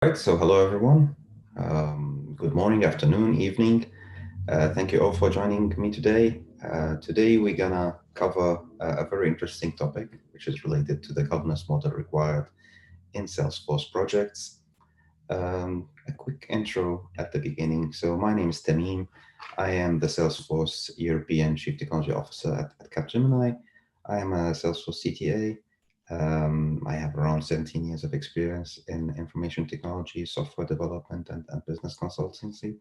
Right, so hello everyone. Good morning, afternoon, evening. Thank you all for joining me today. Today we're gonna cover a very interesting topic, which is related to the governance model required in Salesforce projects. A quick intro at the beginning. So my name is Tamim. I am the Salesforce European Chief Technology Officer at Capgemini. I am a Salesforce CTA. I have around 17 years of experience in information technology, software development, and business consultancy.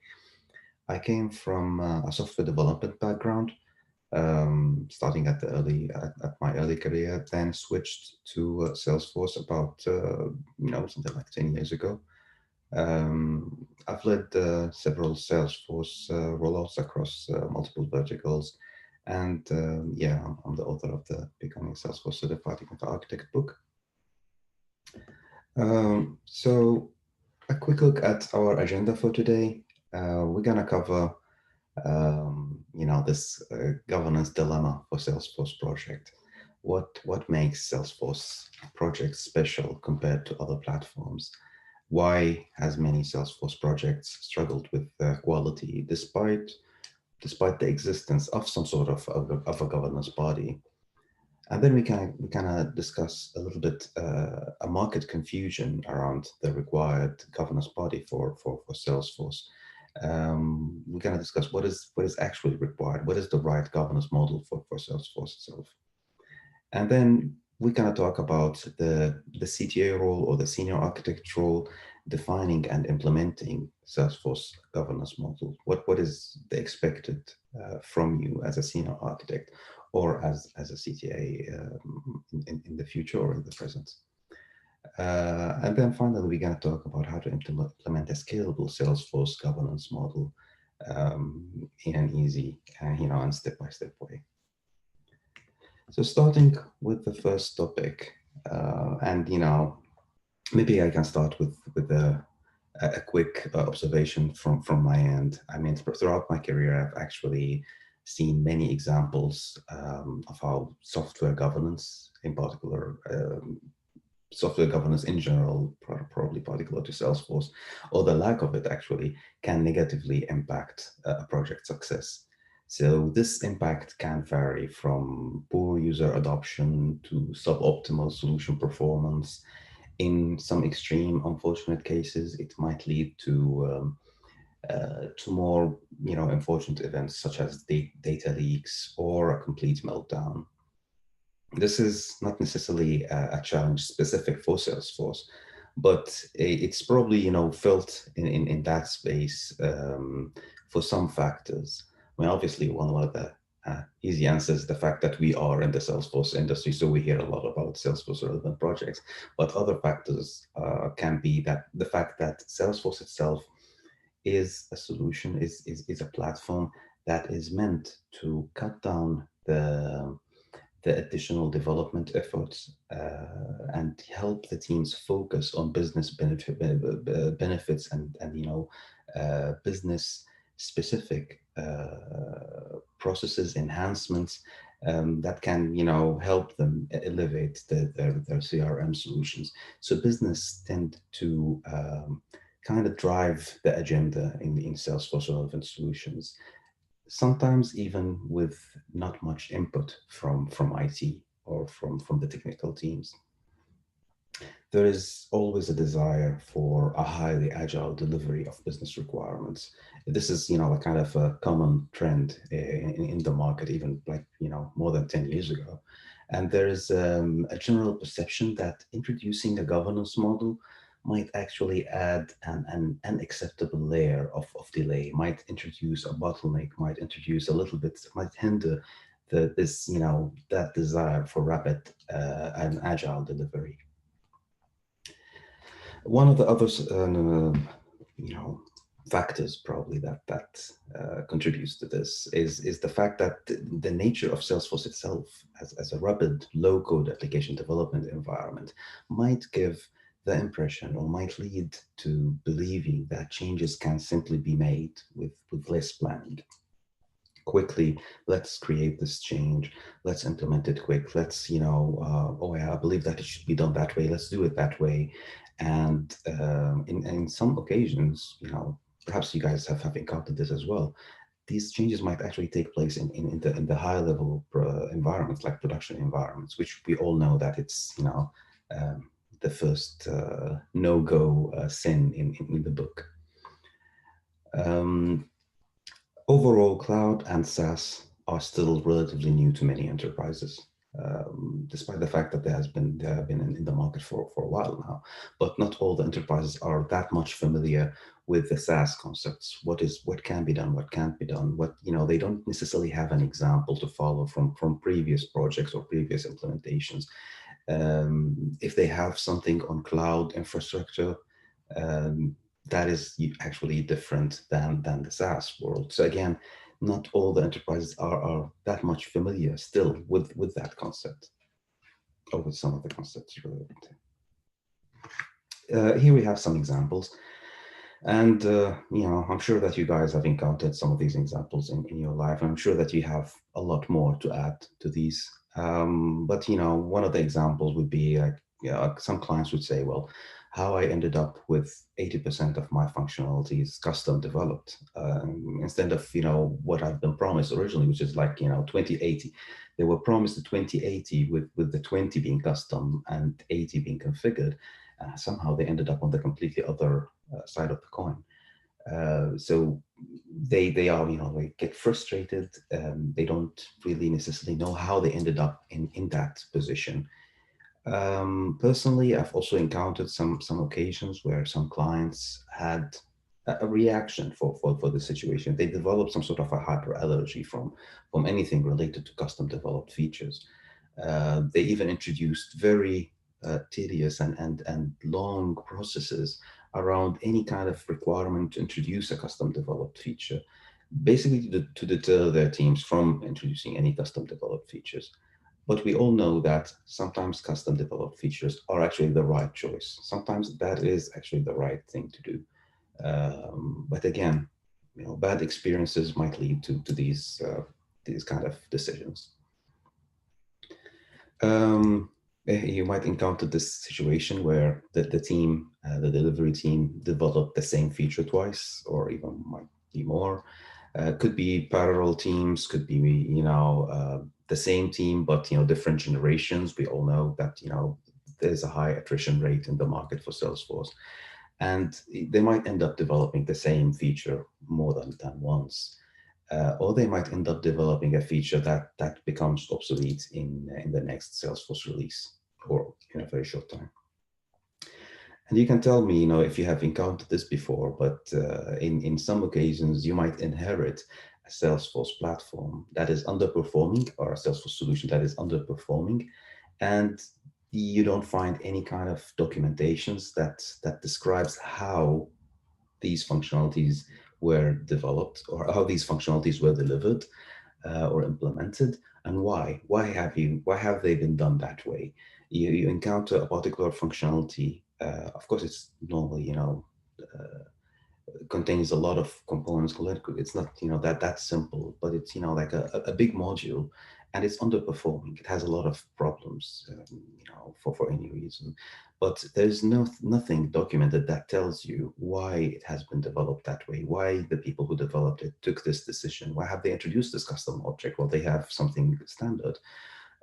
I came from a software development background, starting at my early career, then switched to Salesforce about something like 10 years ago. I've led several Salesforce rollouts across multiple verticals, and yeah, I'm the author of the Becoming Salesforce Certified Technical Architect book. So a quick look at our agenda for today. We're gonna cover, this governance dilemma for Salesforce project. What makes Salesforce projects special compared to other platforms? Why has many Salesforce projects struggled with quality despite the existence of some sort of a governance body? And then we kind of discuss a little bit a market confusion around the required governance body for Salesforce. We're going to discuss what is actually required, what is the right governance model for Salesforce itself. And then we're going to talk about the CTA role or the senior architect role, defining and implementing Salesforce governance model. What is the expected from you as a senior architect or as a CTA in the future or in the present? And then finally, we're going to talk about how to implement a scalable Salesforce governance model in an easy, and step-by-step way. So starting with the first topic, and maybe I can start with a quick observation from my end. I mean, throughout my career, I've actually seen many examples of how software governance, in particular, software governance in general, probably particular to Salesforce, or the lack of it actually, can negatively impact a project success. So this impact can vary from poor user adoption to suboptimal solution performance. In some extreme, unfortunate cases, it might lead to more, unfortunate events such as data leaks or a complete meltdown. This is not necessarily a challenge specific for Salesforce, but it's probably felt in that space for some factors. I mean, obviously, one of the easy answers is the fact that we are in the Salesforce industry, so we hear a lot about Salesforce relevant projects. But other factors can be that the fact that Salesforce itself is a solution, is a platform that is meant to cut down the additional development efforts and help the teams focus on business benefits and business specific processes enhancements that can help them elevate their CRM solutions. So business tend to kind of drive the agenda in Salesforce relevant solutions, sometimes even with not much input from IT or from the technical teams. There is always a desire for a highly agile delivery of business requirements. This is, a kind of a common trend in the market, even like, more than 10 years ago. And there is a general perception that introducing a governance model might actually add an unacceptable layer of delay, might introduce a bottleneck, might introduce a little bit, might hinder that desire for rapid and agile delivery. One of the other you know factors probably that contributes to this is the fact that the nature of Salesforce itself as a rapid low code application development environment might give the impression or might lead to believing that changes can simply be made with less planning. Quickly, let's create this change, let's implement it quick, let's oh yeah, I believe that it should be done that way, let's do it that way. And in some occasions, perhaps you guys have encountered this as well. These changes might actually take place in the higher level environments, like production environments, which we all know that it's um, the first no-go sin in the book. Um, Overall, cloud and SaaS are still relatively new to many enterprises, despite the fact that they have been in the market for a while now. But not all the enterprises are that much familiar with the SaaS concepts. What can be done, what can't be done. They don't necessarily have an example to follow from previous projects or previous implementations. If they have something on cloud infrastructure, um, that is actually different than the SaaS world. So again, not all the enterprises are that much familiar still with that concept, or with some of the concepts relevant. Here we have some examples. And, I'm sure that you guys have encountered some of these examples in your life. I'm sure that you have a lot more to add to these. But, one of the examples would be like, some clients would say, well, how I ended up with 80% of my functionalities custom developed, instead of, what I've been promised originally, which is like, 2080. They were promised the 2080 with the 20 being custom and 80 being configured. Somehow they ended up on the completely other side of the coin. So they are, they get frustrated. They don't really necessarily know how they ended up in that position. Personally, I've also encountered some occasions where some clients had a reaction for the situation. They developed some sort of a hyper allergy from anything related to custom developed features. They even introduced very tedious and long processes around any kind of requirement to introduce a custom developed feature, basically to deter their teams from introducing any custom developed features. But we all know that sometimes custom developed features are actually the right choice. Sometimes that is actually the right thing to do. But again, bad experiences might lead to these kind of decisions. Um, you might encounter this situation where the team, the delivery team, developed the same feature twice, or even might be more. Could be parallel teams, could be the same team, but different generations. We all know that there's a high attrition rate in the market for Salesforce, and they might end up developing the same feature more than once. Or they might end up developing a feature that becomes obsolete in the next Salesforce release, or in a very short time. And you can tell me, if you have encountered this before, but in some occasions, you might inherit a Salesforce platform that is underperforming, or a Salesforce solution that is underperforming, and you don't find any kind of documentations that describes how these functionalities were developed, or how these functionalities were delivered or implemented, and why. Why have they been done that way? You encounter a particular functionality. Of course, it's normally contains a lot of components. It's not that simple, but it's like a big module, and it's underperforming. It has a lot of problems, for any reason. But there's nothing documented that tells you why it has been developed that way. Why the people who developed it took this decision. Why have they introduced this custom object? Well, they have something standard.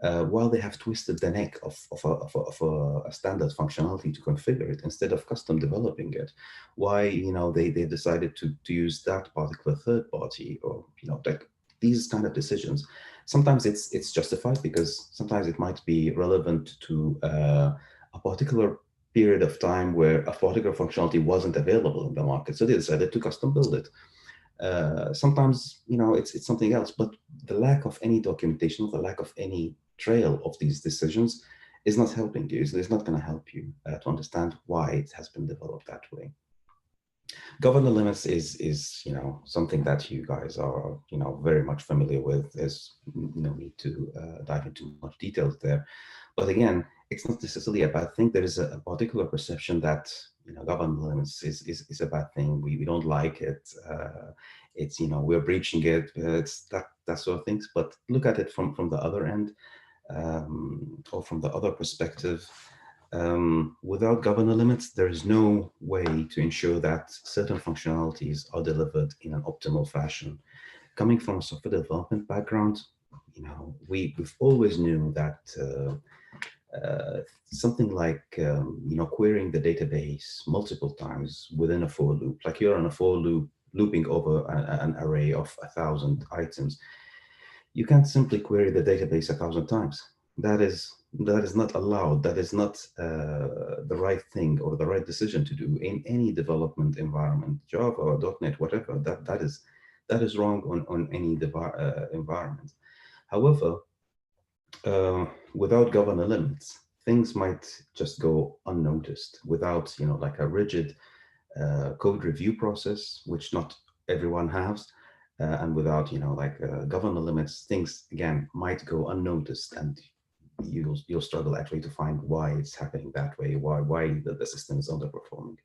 While they have twisted the neck of a standard functionality to configure it instead of custom developing it. Why they decided to use that particular third party, or like these kind of decisions. Sometimes it's justified because sometimes it might be relevant to a particular period of time where a particular functionality wasn't available in the market, so they decided to custom build it. Sometimes it's something else, but the lack of any documentation, the lack of any trail of these decisions is not helping you. It's not going to help you to understand why it has been developed that way. Governor limits is something that you guys are very much familiar with. There's no need to dive into much details there. But again, it's not necessarily a bad thing. There is a particular perception that government limits is a bad thing. We don't like it. It's we're breaching it. It's that sort of things. But look at it from the other end, or from the other perspective. Without governor limits, there is no way to ensure that certain functionalities are delivered in an optimal fashion. Coming from a software development background, we've always knew that something like querying the database multiple times within a for loop, like you're on a for loop looping over an array of 1,000 items. You can't simply query the database 1,000 times. That is not allowed. That is not the right thing or the right decision to do in any development environment, Java or .NET, whatever. That is wrong on any environment. However, uh, without governor limits, things might just go unnoticed without, like a rigid code review process, which not everyone has, and without, like governor limits, things again might go unnoticed, and you'll struggle actually to find why it's happening that way, why the system is underperforming.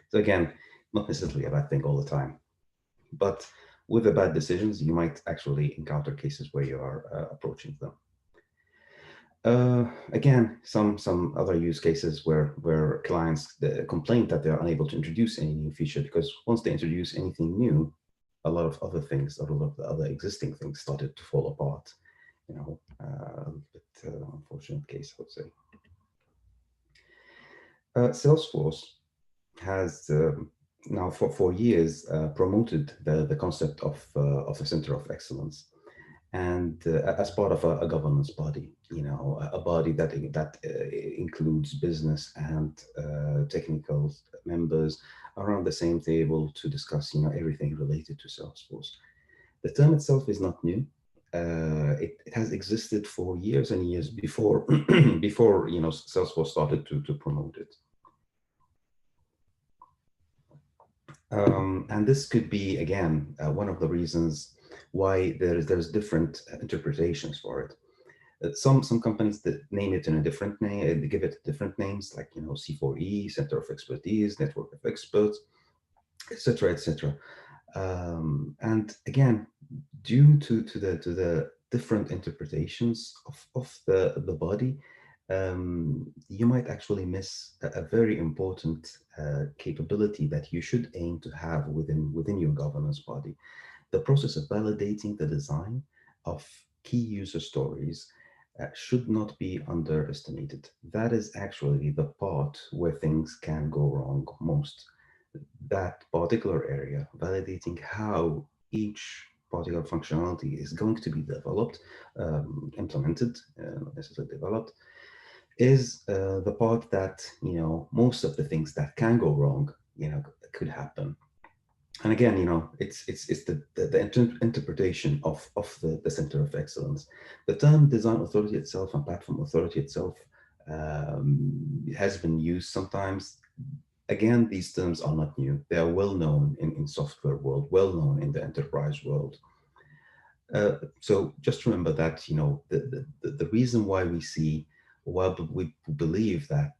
So again, not necessarily a bad thing all the time, but with the bad decisions, you might actually encounter cases where you are approaching them. Again, some other use cases where clients complain that they're unable to introduce any new feature, because once they introduce anything new, a lot of other things, a lot of the other existing things started to fall apart. A bit unfortunate case, I would say. Salesforce has now for years promoted the concept of a center of excellence, and as part of a governance body, a body that includes business and technical members around the same table to discuss, everything related to Salesforce. The term itself is not new. It has existed for years and years before before Salesforce started to promote it. And this could be, again, one of the reasons why there's different interpretations for it. Some companies that name it in a different name, they give it different names, like C4E, Center of Expertise, Network of Experts, etc., etc. And again, due to the different interpretations of the body, you might actually miss a very important capability that you should aim to have within your governance body. The process of validating the design of key user stories should not be underestimated. That is actually the part where things can go wrong most. That particular area, validating how each particular functionality is going to be developed, implemented, not necessarily developed, is the part that, most of the things that can go wrong, could happen. And again, it's the interpretation of the center of excellence. The term design authority itself and platform authority itself has been used sometimes. Again, these terms are not new. They are well known in software world, well known in the enterprise world. So just remember that, the reason why we believe that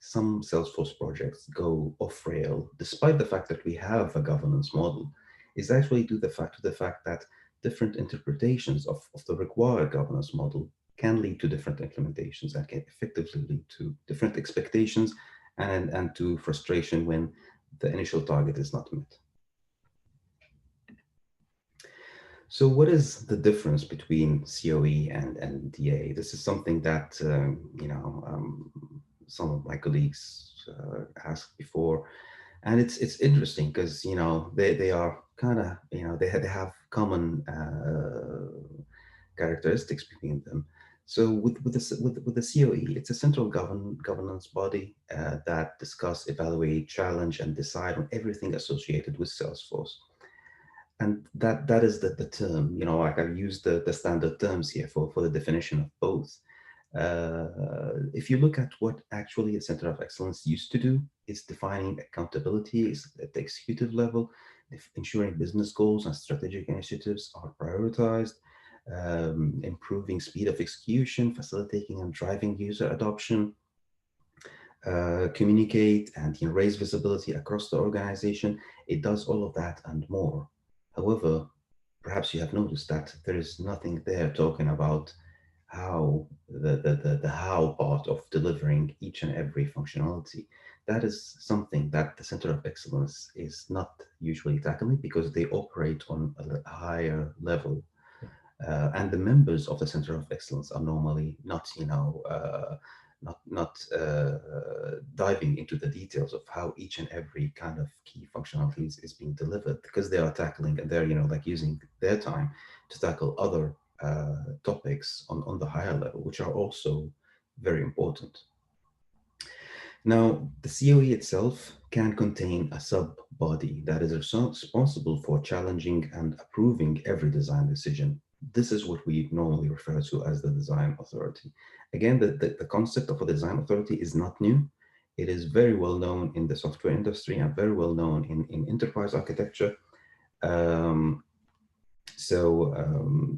some Salesforce projects go off rail, despite the fact that we have a governance model, is actually due to the fact that different interpretations of the required governance model can lead to different implementations and can effectively lead to different expectations and to frustration when the initial target is not met. So what is the difference between COE and DA? This is something that, some of my colleagues asked before, and it's interesting because, they are kind of, they have common characteristics between them. So with the COE, it's a central governance body that discuss, evaluate, challenge, and decide on everything associated with Salesforce. And that is the term, like I've used the standard terms here for the definition of both. If you look at what actually a center of excellence used to do, it's defining accountability is at the executive level, ensuring business goals and strategic initiatives are prioritized, improving speed of execution, facilitating and driving user adoption, communicate and raise visibility across the organization. It does all of that and more. However, perhaps you have noticed that there is nothing there talking about how the how part of delivering each and every functionality. That is something that the Center of Excellence is not usually tackling because they operate on a higher level, and the members of the Center of Excellence are normally not, diving into the details of how each and every kind of key functionalities is being delivered, because they are tackling and they're, like using their time to tackle other topics on the higher level, which are also very important. Now, the COE itself can contain a sub-body that is responsible for challenging and approving every design decision. This is what we normally refer to as the design authority. Again, the concept of a design authority is not new. It is very well known in the software industry and very well known in enterprise architecture. Um, so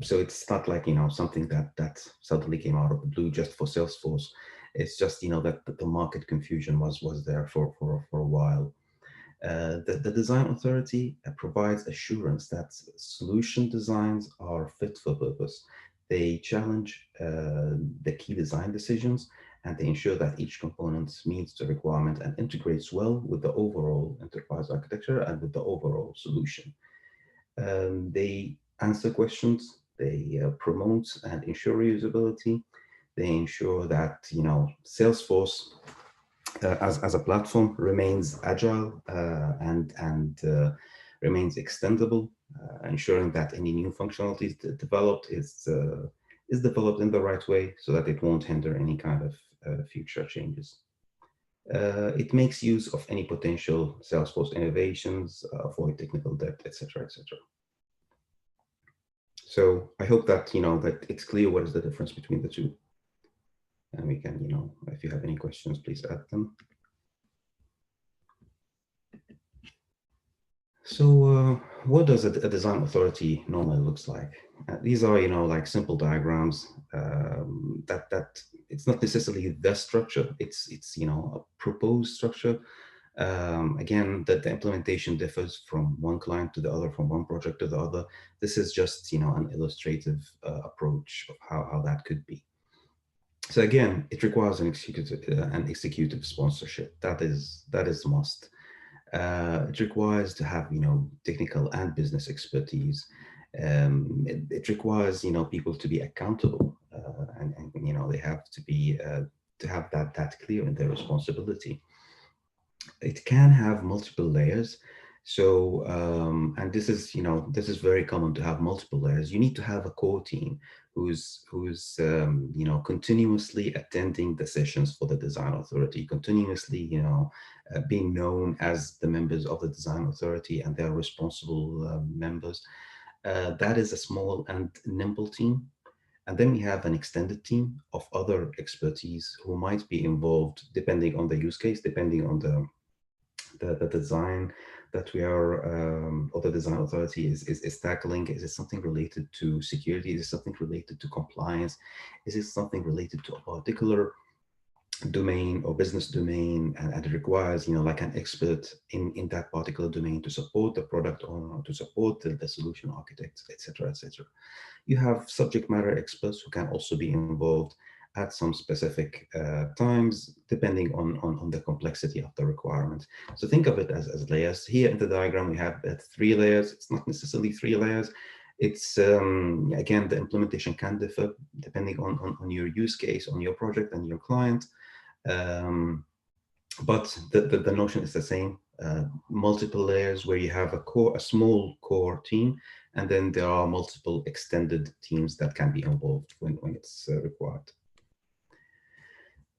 it's not like, something that suddenly came out of the blue just for Salesforce. It's just, that the market confusion was there for a while. The design authority provides assurance that solution designs are fit for purpose. They challenge the key design decisions, and they ensure that each component meets the requirement and integrates well with the overall enterprise architecture and with the overall solution. They answer questions, they promote and ensure reusability. They ensure that, Salesforce as a platform remains agile and remains extendable, ensuring that any new functionalities developed is developed in the right way so that it won't hinder any kind of future changes. It makes use of any potential Salesforce innovations, avoid technical debt, etc., etc. So I hope that, that it's clear what is the difference between the two. And we can, if you have any questions, please add them. So what does a design authority normally looks like? These are, like simple diagrams that it's not necessarily the structure. It's a proposed structure. Again, that the implementation differs from one client to the other, from one project to the other. This is just, an illustrative approach of how that could be. So again, it requires an executive sponsorship. That is a must. It requires to have, technical and business expertise. It requires, people to be accountable, and they have to be to have that clear in their responsibility. It can have multiple layers. So, and this is very common to have multiple layers. You need to have a core team who's continuously attending the sessions for the design authority, continuously, being known as the members of the design authority, and they are responsible members. That is a small and nimble team. And then we have an extended team of other expertise who might be involved depending on the use case, depending on the design that we are, or the design authority is tackling. Is it something related to security? Is it something related to compliance? Is it something related to a particular domain or business domain, and it requires, like an expert in that particular domain to support the product owner, to support the solution architect, etc., etc. You have subject matter experts who can also be involved at some specific times, depending on the complexity of the requirement. So think of it as layers. Here in the diagram, we have 3 layers. It's not necessarily 3 layers. It's, again, the implementation can differ depending on your use case, on your project and your client. But the notion is the same. Multiple layers where you have a small core team, and then there are multiple extended teams that can be involved when it's required.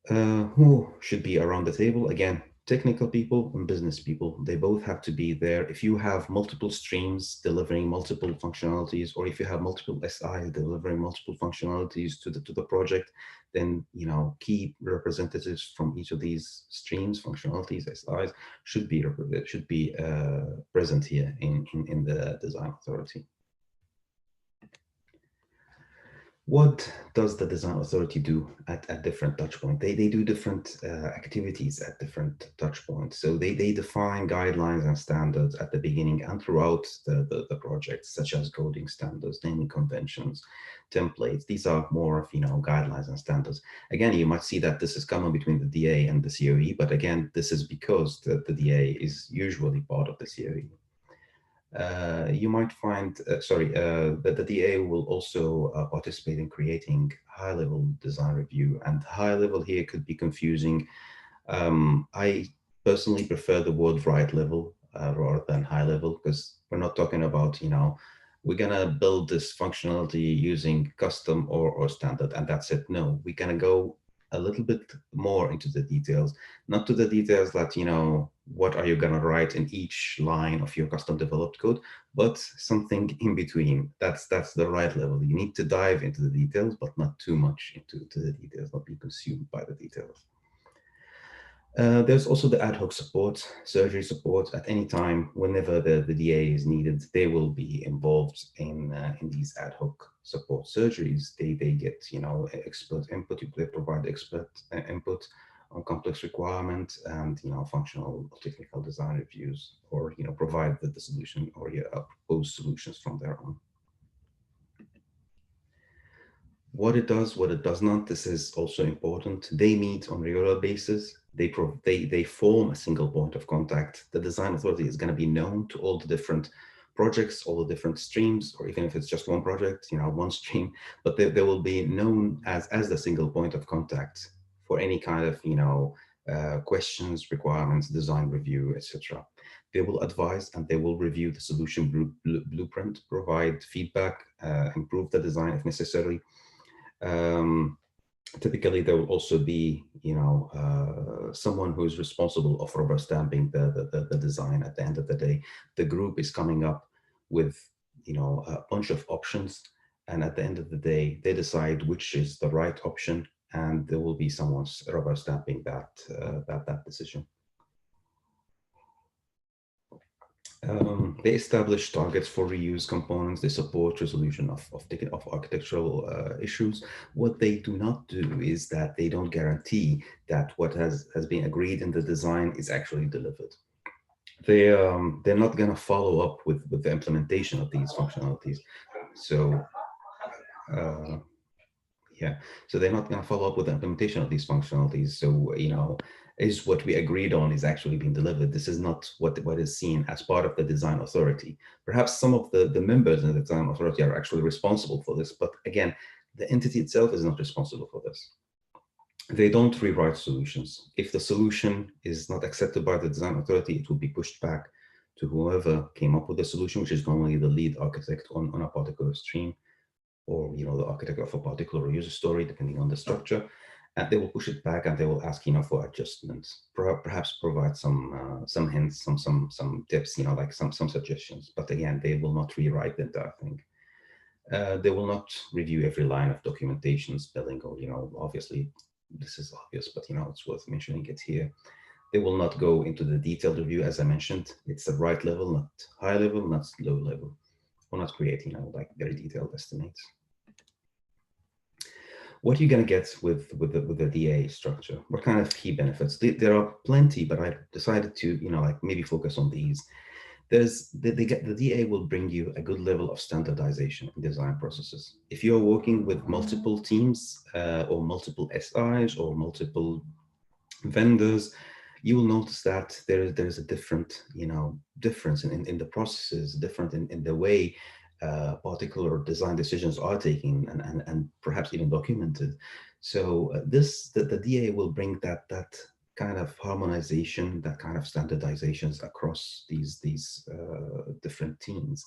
Who should be around the table? Again, technical people and business people, they both have to be there. If you have multiple streams delivering multiple functionalities, or if you have multiple SIs delivering multiple functionalities to the project, then key representatives from each of these streams, functionalities, SIs, should be present here in the design authority. What does the design authority do at different touch points? They do different activities at different touch points. So they define guidelines and standards at the beginning and throughout the project, such as coding standards, naming conventions, templates. These are more of, guidelines and standards. Again, you might see that this is common between the DA and the COE, but again, this is because the DA is usually part of the COE. You might find, that the DA will also participate in creating high-level design review, and high-level here could be confusing. I personally prefer the word right level rather than high level, because we're not talking about, we're gonna build this functionality using custom or standard, and that's it. No, we're gonna go a little bit more into the details, not to the details that, what are you gonna write in each line of your custom developed code, but something in between. That's the right level. You need to dive into the details, but not too much into the details, not be consumed by the details. There's also the ad hoc support, surgery support. At any time, whenever the DA is needed, they will be involved in these ad hoc support surgeries. They get, expert input. They provide expert input on complex requirements and, functional or technical design reviews, or, provide the solution or propose solutions from their own. What it does, what it does not, this is also important. They meet on a regular basis. They form a single point of contact. The design authority is going to be known to all the different projects, all the different streams, or even if it's just one project, one stream, but they will be known as the single point of contact for any kind of, questions, requirements, design review, etc. They will advise and they will review the solution blueprint, provide feedback, improve the design if necessary. um, Typically there will also be, someone who's responsible of rubber stamping the design. At the end of the day, the group is coming up with, a bunch of options, and at the end of the day they decide which is the right option, and there will be someone rubber stamping that decision. They establish targets for reuse components. They support resolution of architectural issues. What they do not do is that they don't guarantee that what has been agreed in the design is actually delivered. They're not going to follow up with the implementation of these functionalities. So uh, yeah, so they're not going to follow up with the implementation of these functionalities. So, is what we agreed on is actually being delivered. This is not what is seen as part of the design authority. Perhaps some of the members in the design authority are actually responsible for this, but again, the entity itself is not responsible for this. They don't rewrite solutions. If the solution is not accepted by the design authority, it will be pushed back to whoever came up with the solution, which is normally the lead architect on a particular stream, or, the architect of a particular user story, depending on the structure, and they will push it back and they will ask, for adjustments, perhaps provide some hints, some tips, like some suggestions. But again, they will not rewrite the entire thing. They will not review every line of documentation, spelling, or, obviously this is obvious, but it's worth mentioning it here. They will not go into the detailed review. As I mentioned, it's the right level, not high level, not low level. We're not creating, like very detailed estimates. What are you going to get with the DA structure? What kind of key benefits? There are plenty, but I decided to, like maybe focus on these. There's the DA will bring you a good level of standardization in design processes. If you're working with multiple teams or multiple SIs or multiple vendors, you will notice that there's a different, difference in the processes, different in the way particular design decisions are taken and perhaps even documented. So the DA will bring that kind of harmonization, that kind of standardizations across these different teams.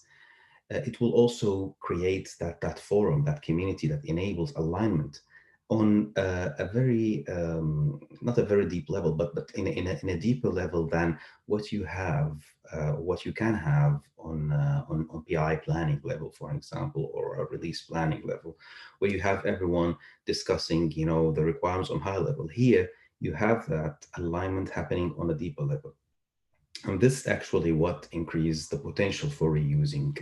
It will also create that forum, that community that enables alignment on a very not a very deep level, but in a deeper level than what you have, what you can have on PI planning level, for example, or a release planning level, where you have everyone discussing, the requirements on high level. Here, you have that alignment happening on a deeper level. And this actually what increase the potential for reusing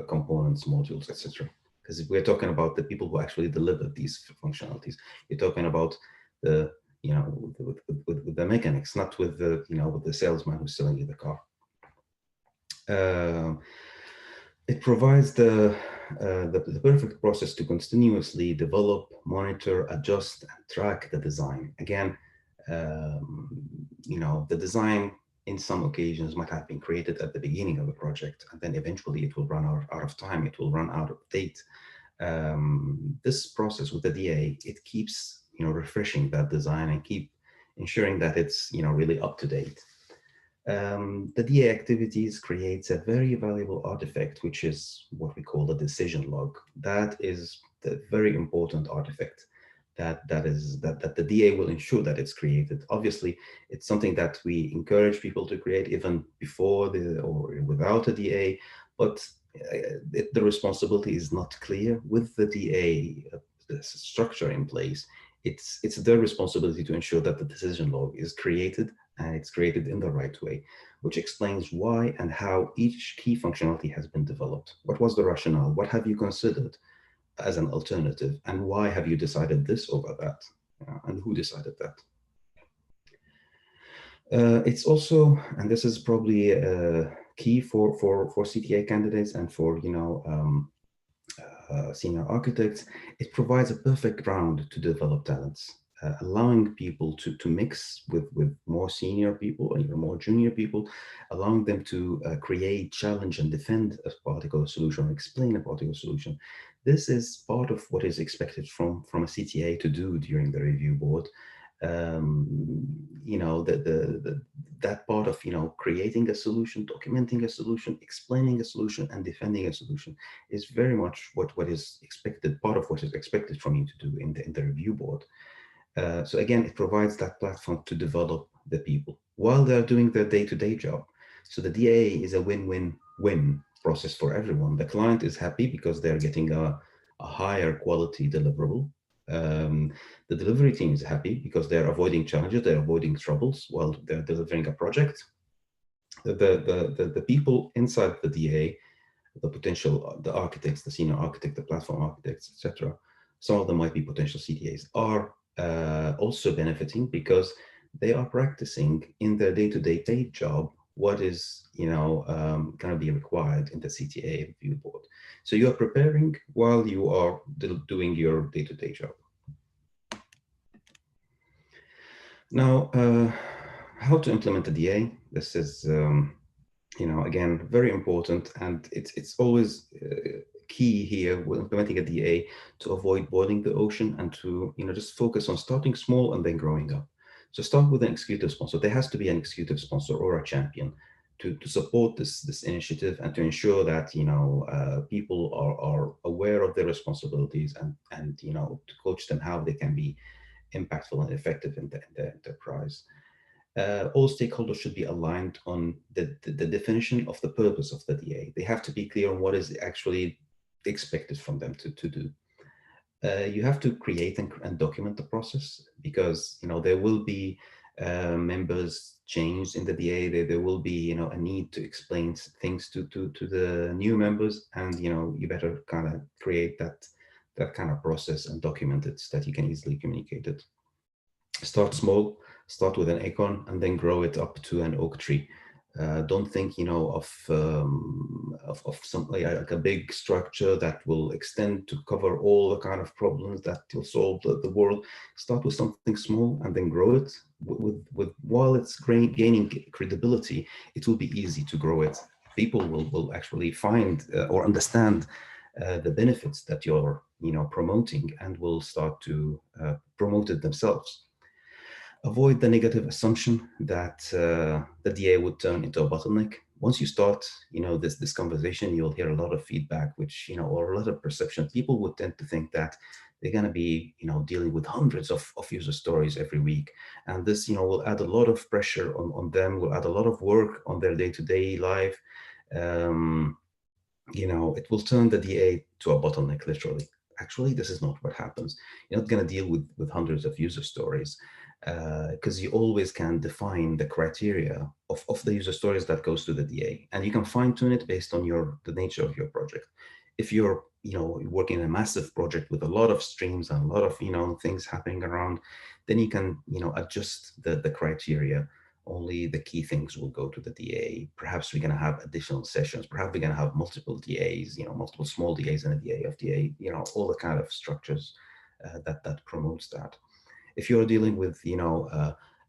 components, modules, etc. because we're talking about the people who actually deliver these functionalities. You're talking about the, with the mechanics, not with the, with the salesman who's selling you the car. Uh, it provides the perfect process to continuously develop, monitor, adjust, and track the design. Again, the design in some occasions might have been created at the beginning of the project, and then eventually it will run out of time, it will run out of date. This process with the DA, it keeps, refreshing that design and keep ensuring that it's, really up to date. The DA activities creates a very valuable artifact, which is what we call the decision log. That is the very important artifact that the DA will ensure that it's created. Obviously, it's something that we encourage people to create even before or without a DA, but the responsibility is not clear with the DA the structure in place. It's their responsibility to ensure that the decision log is created, and it's created in the right way, which explains why and how each key functionality has been developed. What was the rationale? What have you considered as an alternative? And why have you decided this over that? And who decided that? It's also, and this is probably key for CTA candidates and for, senior architects, it provides a perfect ground to develop talents, allowing people to mix with more senior people or even more junior people, allowing them to create, challenge, and defend a particular solution, or explain a particular solution. This is part of what is expected from a CTA to do during the review board. That part of, creating a solution, documenting a solution, explaining a solution, and defending a solution is very much what is expected, part of what is expected from you to do in the review board. So again, it provides that platform to develop the people while they're doing their day-to-day job. So the DA is a win-win process for everyone. The client is happy because they're getting a higher quality deliverable. The delivery team is happy because they're avoiding challenges, they're avoiding troubles while they're delivering a project. The people inside the DA, the architects, the senior architect, the platform architects, etc., some of them might be potential CTAs, are also benefiting because they are practicing in their day-to-day job what is, going to be required in the CTA review board. So you are preparing while you are doing your day-to-day job. Now, how to implement a DA? This is, again, very important, and it's always key here with implementing a DA to avoid boiling the ocean and to, just focus on starting small and then growing up. So start with an executive sponsor. There has to be an executive sponsor or a champion to support this initiative and to ensure that, people are aware of their responsibilities and to coach them how they can be impactful and effective in the enterprise. All stakeholders should be aligned on the definition of the purpose of the DA. They have to be clear on what is actually expected from them to do. You have to create and document the process because there will be members change in the DA. There will be a need to explain things to the new members, and you better kind of create that kind of process and document it so that you can easily communicate it. Start small, start with an acorn, and then grow it up to an oak tree. Don't think, of something like a big structure that will extend to cover all the kind of problems that will solve the world. Start with something small and then grow it. While it's gaining credibility, it will be easy to grow it. People will actually find or understand the benefits that you're, promoting, and will start to promote it themselves. Avoid the negative assumption that the DA would turn into a bottleneck. Once you start, this conversation, you'll hear a lot of feedback, which, or a lot of perception. People would tend to think that they're going to be, dealing with hundreds of user stories every week. And this, will add a lot of pressure on them, will add a lot of work on their day-to-day life. It will turn the DA to a bottleneck, literally. Actually, this is not what happens. You're not going to deal with hundreds of user stories because you always can define the criteria of the user stories that goes to the DA, and you can fine tune it based on the nature of your project. If you're, working in a massive project with a lot of streams and a lot of, things happening around, then you can, adjust the criteria. Only the key things will go to the DA. Perhaps we're going to have additional sessions. Perhaps we're going to have multiple DAs, multiple small DAs and a DA of DA, all the kind of structures that promotes that. If you're dealing with,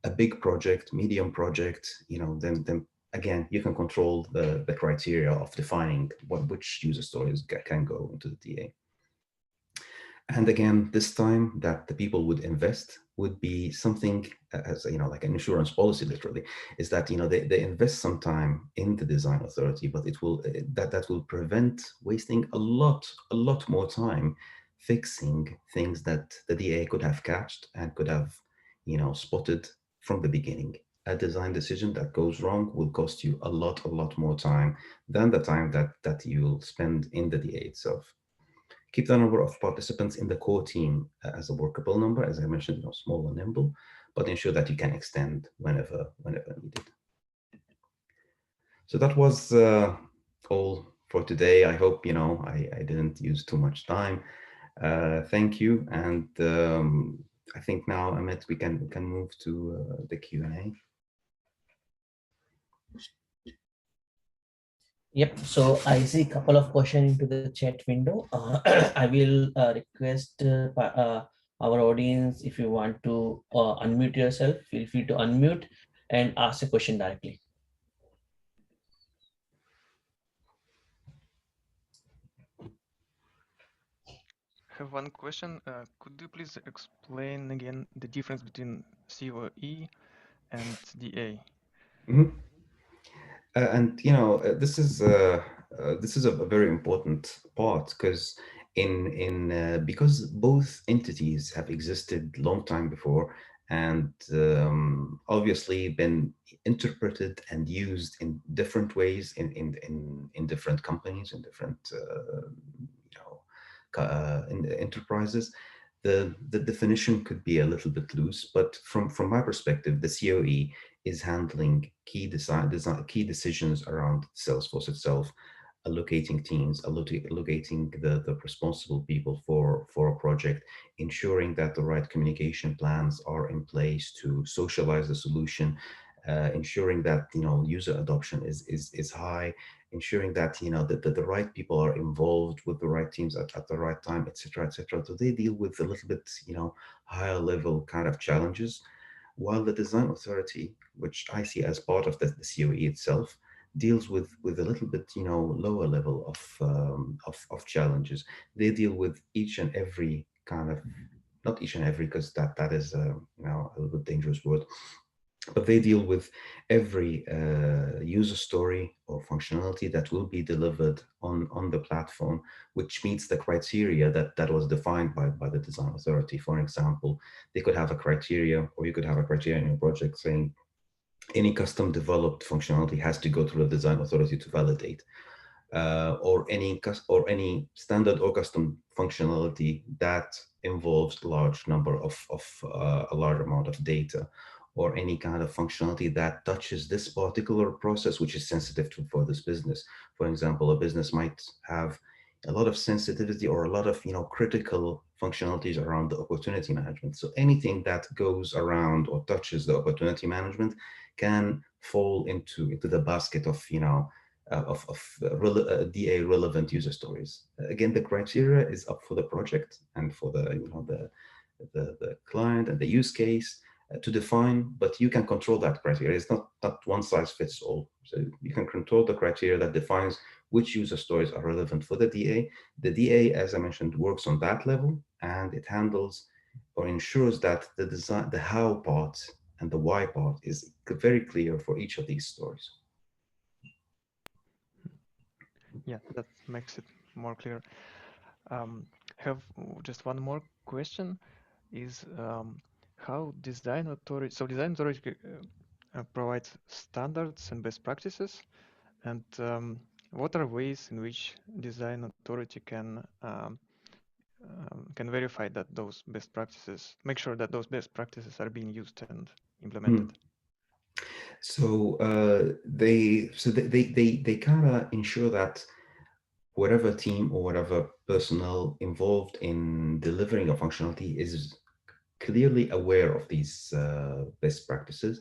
a big project, medium project, then again, you can control the criteria of defining which user stories can go into the DA. And again, this time that the people would invest would be something as, like an insurance policy, literally, is that, they invest some time in the design authority, but it will, that will prevent wasting a lot more time fixing things that the DA could have catched and could have, spotted from the beginning. A design decision that goes wrong will cost you a lot more time than the time that you'll spend in the DA itself. Keep the number of participants in the core team as a workable number, as I mentioned, small and nimble, but ensure that you can extend whenever needed. So that was all for today. I hope I didn't use too much time. Thank you, and I think now, Amit, we can move to the Q&A. Yep. So I see a couple of questions into the chat window. I will request our audience, if you want to unmute yourself, feel free to unmute and ask a question directly. I have one question. Could you please explain again the difference between COE and DA? Mhm. And this is a very important part, because because both entities have existed long time before, and obviously been interpreted and used in different ways in different companies, in different in the enterprises. The definition could be a little bit loose, but from my perspective, the COE is handling key decisions around Salesforce itself, allocating teams, allocating the responsible people for a project, ensuring that the right communication plans are in place to socialize the solution, ensuring that user adoption is high, ensuring that that the right people are involved with the right teams at the right time, etc., etc. So they deal with a little bit higher level kind of challenges, while the design authority, which I see as part of the COE itself, deals with a little bit lower level of challenges. They deal with each and every kind of, not each and every, because that is a little bit dangerous word, but they deal with every user story or functionality that will be delivered on the platform, which meets the criteria that was defined by the design authority. For example, they could have a criteria, or you could have a criteria in your project saying any custom developed functionality has to go through the design authority to validate, or any standard or custom functionality that involves a large amount of data, or any kind of functionality that touches this particular process, which is sensitive for this business. For example, a business might have a lot of sensitivity or a lot of critical functionalities around the opportunity management. So anything that goes around or touches the opportunity management can fall into the basket of DA relevant user stories. Again, the criteria is up for the project and for the client and the use case to define, but you can control that criteria. It's not one size fits all. So you can control the criteria that defines which user stories are relevant for the DA. The DA, as I mentioned, works on that level, and it handles or ensures that the design, the how part and the why part is very clear for each of these stories. Yeah, that makes it more clear. Have just one more question is how design authority, so design authority provides standards and best practices, and what are ways in which design authority can verify that those best practices, make sure that those best practices are being used and implemented? Mm. So they kind of ensure that whatever team or whatever personnel involved in delivering a functionality is clearly aware of these best practices,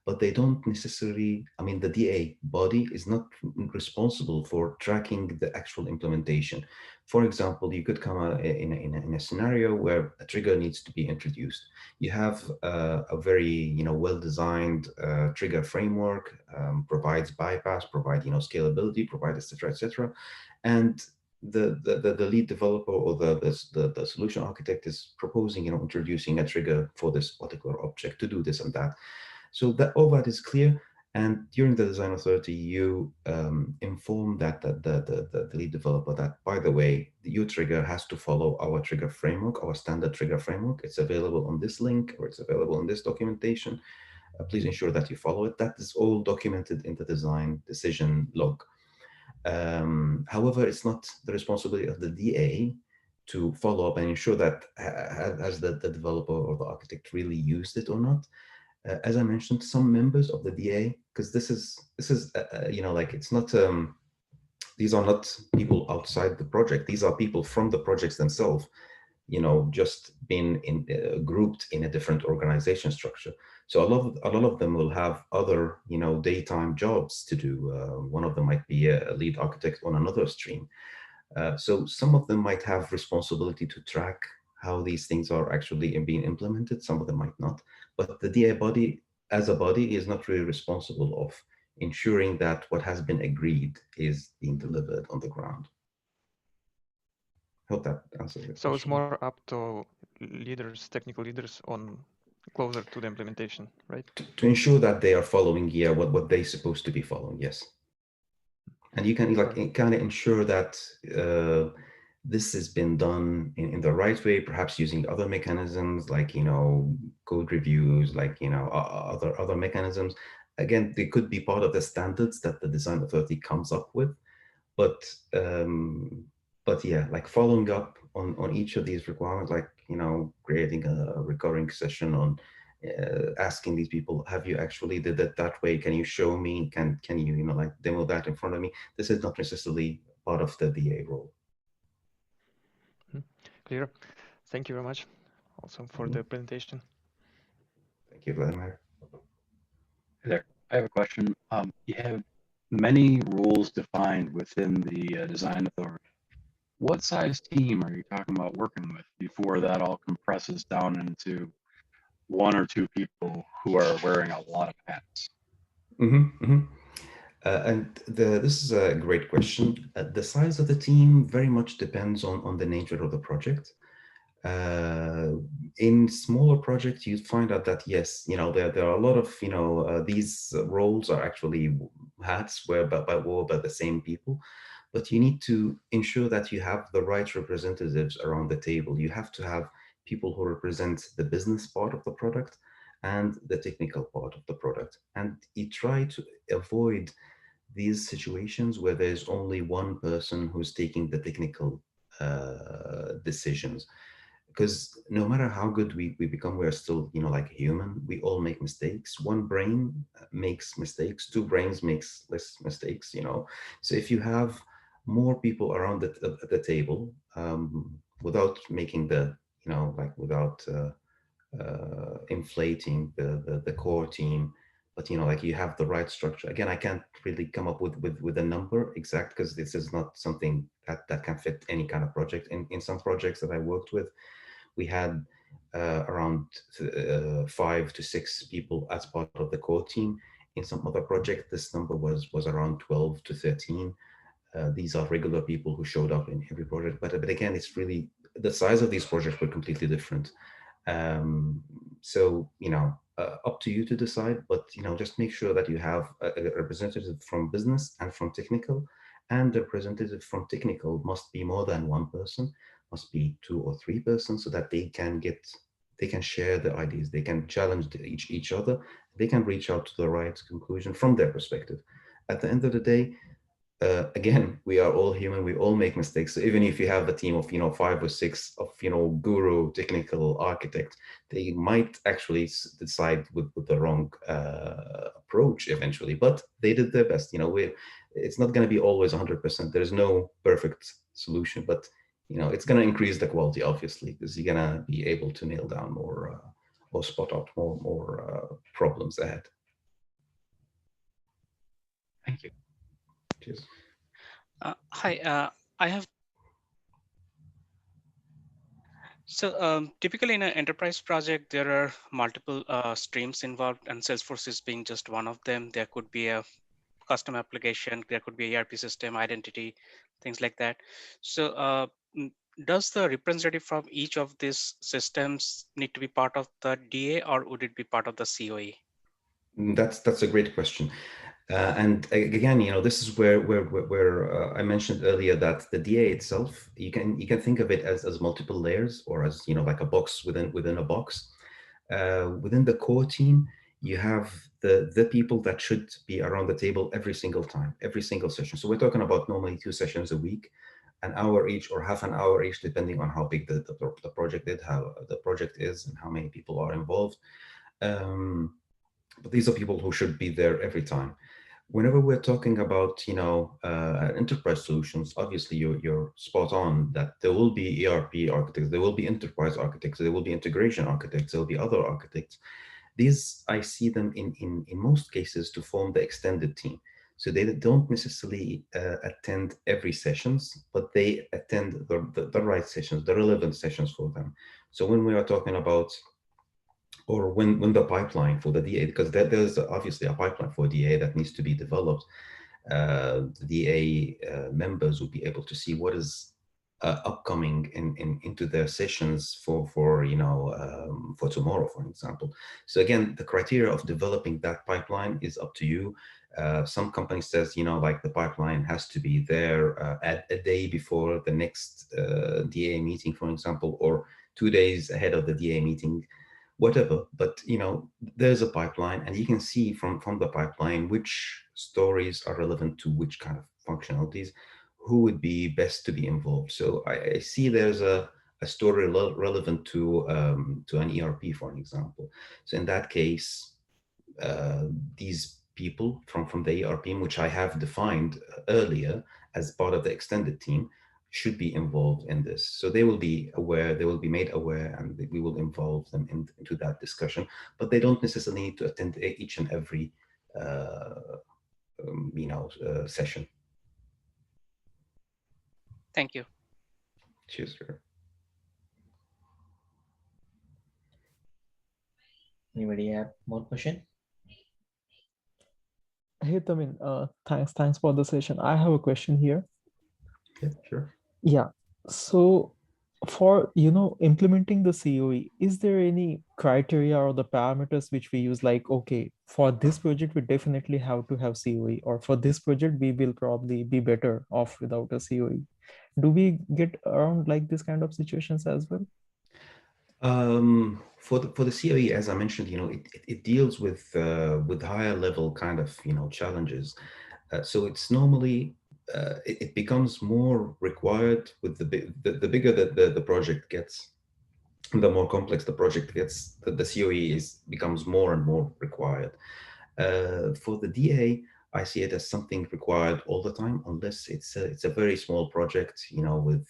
but they don't necessarily, I mean, the DA body is not responsible for tracking the actual implementation. For example, you could come in a scenario where a trigger needs to be introduced. You have a very, well-designed trigger framework, provides bypass, provide, scalability, provide, et cetera, et cetera. And the lead developer or the solution architect is proposing, introducing a trigger for this particular object to do this and that. So that all that is clear. And during the design authority, you inform that the lead developer that, by the way, your trigger has to follow our trigger framework, our standard trigger framework. It's available on this link, or it's available in this documentation. Please ensure that you follow it. That is all documented in the design decision log. However, it's not the responsibility of the DA to follow up and ensure that has the developer or the architect really used it or not. As I mentioned, some members of the DA, because this is like it's not these are not people outside the project. These are people from the projects themselves, just been grouped in a different organization structure. So a lot of them will have other, daytime jobs to do. One of them might be a lead architect on another stream. So some of them might have responsibility to track how these things are actually being implemented. Some of them might not. But the DA body, as a body, is not really responsible of ensuring that what has been agreed is being delivered on the ground. Hope that answers the So it's question. more up to leaders, technical leaders, on closer to the implementation, right? To ensure that they are following, yeah, what they're supposed to be following, yes. And you can like kind of ensure that this has been done in the right way, perhaps using other mechanisms like, code reviews, like, other mechanisms. Again, they could be part of the standards that the design authority comes up with, but um, but yeah, like following up on each of these requirements, like, creating a recurring session on asking these people, have you actually did it that way? Can you show me? Can you, like demo that in front of me? This is not necessarily part of the DA role. Clear. Thank you very much also for the presentation. Thank you, Vladimir. Hey there. I have a question. You have many roles defined within the design authority. What size team are you talking about working with before that all compresses down into one or two people who are wearing a lot of hats? Mm-hmm, mm-hmm. This is a great question. The size of the team very much depends on the nature of the project. In smaller projects, you find out that yes, there are a lot of these roles are actually hats where wore by the same people, but you need to ensure that you have the right representatives around the table. You have to have people who represent the business part of the product and the technical part of the product, and you try to avoid these situations where there's only one person who's taking the technical decisions, because no matter how good we become, we're still, like human. We all make mistakes. One brain makes mistakes, two brains makes less mistakes, so if you have more people around the table, without making the, like without inflating the core team, but like you have the right structure. Again, I can't really come up with a number exact, because this is not something that can fit any kind of project. In some projects that I worked with, we had around 5 to 6 people as part of the core team. In some other project, this number was around 12 to 13. These are regular people who showed up in every project, but again, it's really the size of these projects were completely different. So up to you to decide, but just make sure that you have a representative from business and from technical, and the representative from technical must be more than one person, must be 2 or 3 persons, so that they can share the ideas, they can challenge each other, they can reach out to the right conclusion from their perspective. At the end of the day, again, we are all human. We all make mistakes. So even if you have a team of 5 or 6 of guru technical architects, they might actually decide with the wrong approach eventually. But they did their best. it's not going to be always 100%. There's no perfect solution, but it's going to increase the quality, obviously, because you're going to be able to nail down more or spot out more problems ahead. Thank you. Cheers. Hi, I have. So typically in an enterprise project, there are multiple streams involved, and Salesforce is being just one of them. There could be a custom application, there could be a ERP system, identity, things like that. So mm, does the representative from each of these systems need to be part of the DA, or would it be part of the COE? That's a great question. And again, this is where I mentioned earlier that the DA itself, you can think of it as multiple layers, or as like a box within a box. Within the core team, you have the people that should be around the table every single time, every single session. So we're talking about normally 2 sessions a week, an hour each or half an hour each, depending on how big the project is, how the project is, and how many people are involved. But these are people who should be there every time. Whenever we're talking about enterprise solutions, obviously you're spot on that there will be ERP architects, there will be enterprise architects, there will be integration architects, there will be other architects. These, I see them in most cases to form the extended team. So they don't necessarily attend every sessions, but they attend the right sessions, the relevant sessions for them. So when we are talking about, or when the pipeline for the DA, because there's obviously a pipeline for DA that needs to be developed, the DA members will be able to see what is upcoming into their sessions for tomorrow, for example. So again, the criteria of developing that pipeline is up to you. Some company says, like the pipeline has to be there at a day before the next DA meeting, for example, or 2 days ahead of the DA meeting, whatever. But there's a pipeline, and you can see from the pipeline which stories are relevant to which kind of functionalities, who would be best to be involved. So I see there's a story relevant to an ERP, for example. So in that case, these people from the ERP, which I have defined earlier as part of the extended team, should be involved in this. So they will be aware, they will be made aware, and we will involve them into that discussion. But they don't necessarily need to attend each and every session. Thank you. Cheers, sir. Anybody have more question? Hey, Tamin, thanks for the session. I have a question here. Yeah, sure. Yeah. So for, implementing the COE, is there any criteria or the parameters which we use, like, okay, for this project, we definitely have to have COE, or for this project, we will probably be better off without a COE? Do we get around like this kind of situations as well? For the COE, as I mentioned, it deals with higher level kind of challenges. So it's normally it becomes more required with the bigger the project gets, the more complex the project gets. The COE becomes more and more required. For the DA, I see it as something required all the time, unless it's a very small project, with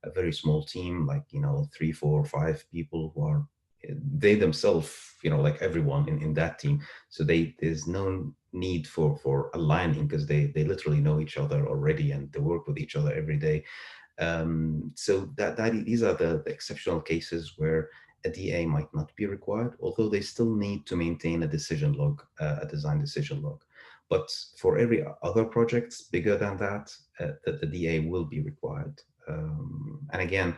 a very small team, like 3, 4, 5 people who are they themselves, like everyone in that team. So there's no need for aligning, because they literally know each other already, and they work with each other every day. So these are the exceptional cases where a DA might not be required, although they still need to maintain a decision log, a design decision log. But for every other projects bigger than that, the DA will be required. And again,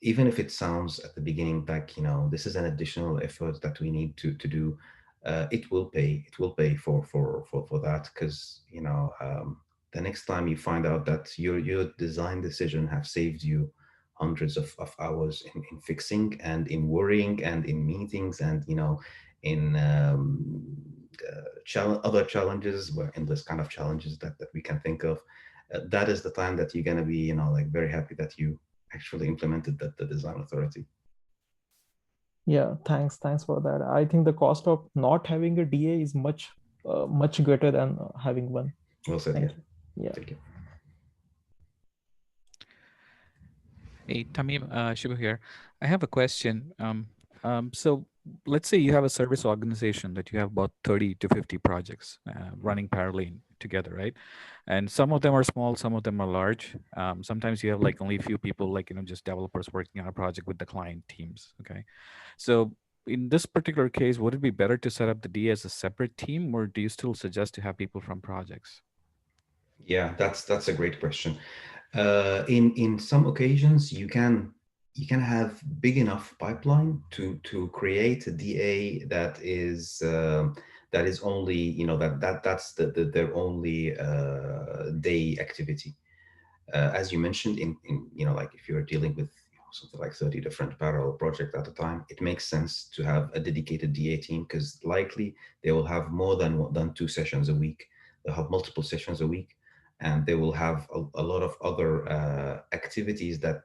even if it sounds at the beginning like, this is an additional effort that we need to do, it will pay. It will pay for that, because the next time you find out that your design decision have saved you hundreds of hours in fixing and in worrying and in meetings and in other challenges, where endless kind of challenges that we can think of, that is the time that you're going to be like very happy that you actually implemented the design authority. Yeah, thanks for that. I think the cost of not having a DA is much much greater than having one. Well said. Thank Yeah. you. Yeah. Thank you. Hey, Tamim, Shibu here. I have a question. So let's say you have a service organization that you have about 30 to 50 projects running parallelly together, right? And some of them are small, some of them are large. Sometimes you have like only a few people, like, just developers working on a project with the client teams, okay? So in this particular case, would it be better to set up the D as a separate team, or do you still suggest to have people from projects? Yeah, that's a great question. In some occasions, you can have big enough pipeline to create a DA that is only, that's their only day activity. As you mentioned, in like if you're dealing with something like 30 different parallel projects at a time, it makes sense to have a dedicated DA team, because likely they will have more than 2 sessions a week. They'll have multiple sessions a week, and they will have a lot of other activities that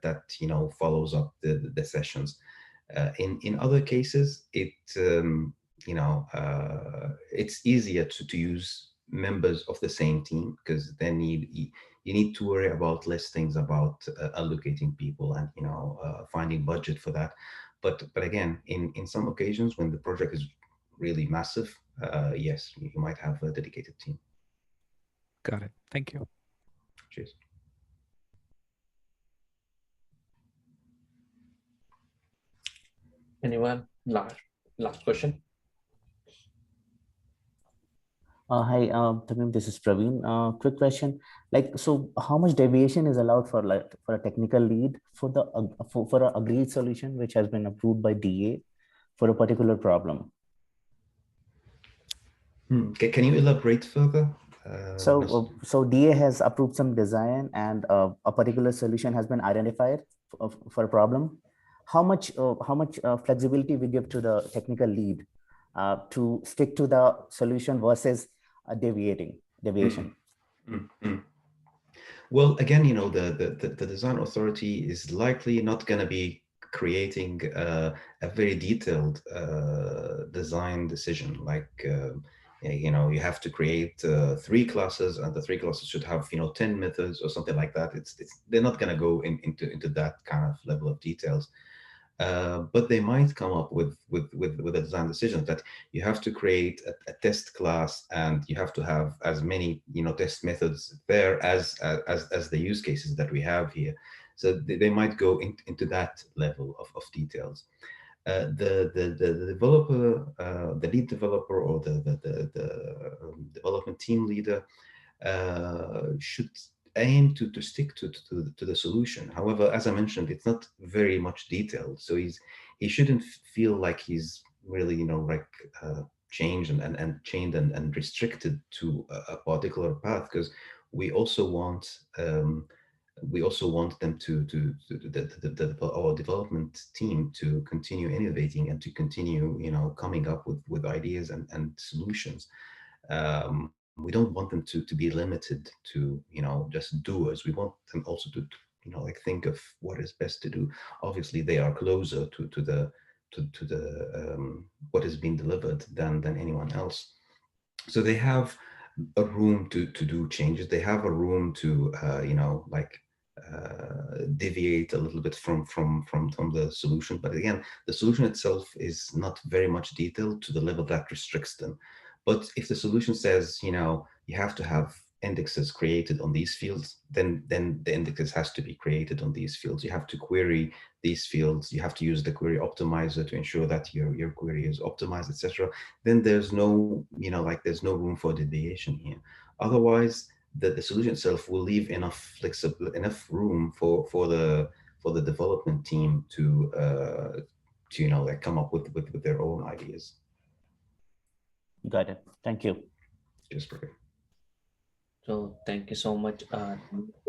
follows up the sessions. In other cases, it's easier to use members of the same team, because then you need to worry about less things about allocating people and finding budget for that. But again, in some occasions when the project is really massive, yes, you might have a dedicated team. Got it. Thank you. Cheers. Anyone? Last question. Hi, Tamim, this is Praveen. Quick question, like, so how much deviation is allowed for a technical lead for the for a agreed solution which has been approved by DA for a particular problem? Can you elaborate further? So DA has approved some design, and a particular solution has been identified for a problem. How much flexibility we give to the technical lead to stick to the solution versus deviation? Well, again, the design authority is likely not going to be creating a very detailed design decision. Like, you have to create 3 classes, and the 3 classes should have 10 methods or something like that. They're not going to go into that kind of level of details. But they might come up with a design decision that you have to create a test class, and you have to have as many test methods there as the use cases that we have here. So they might go into that level of details. The developer, the lead developer, or the development team leader should aim to stick to the solution. However, as I mentioned, it's not very much detailed, so he shouldn't feel like he's really like changed and chained and restricted to a particular path, because we also want them our development team to continue innovating and to continue coming up with ideas and solutions. We don't want them to be limited to just doers. We want them also to like think of what is best to do. Obviously they are closer to the what is being delivered than anyone else, so they have a room to do changes. They have a room to like deviate a little bit from the solution. But again, the solution itself is not very much detailed to the level that restricts them. But if the solution says you have to have indexes created on these fields, then the indexes has to be created on these fields. You have to query these fields. You have to use the query optimizer to ensure that your query is optimized, etc. Then there's no there's no room for deviation here. Otherwise, the solution itself will leave enough room for the development team to like come up with their own ideas. Got it. Thank you. Just perfect. So thank you so much for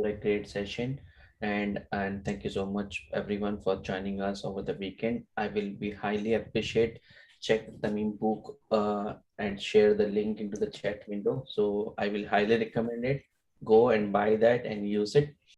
a great session, and thank you so much everyone for joining us over the weekend. I will be highly appreciate check the meme book and share the link into the chat window. So I will highly recommend it. Go and buy that and use it.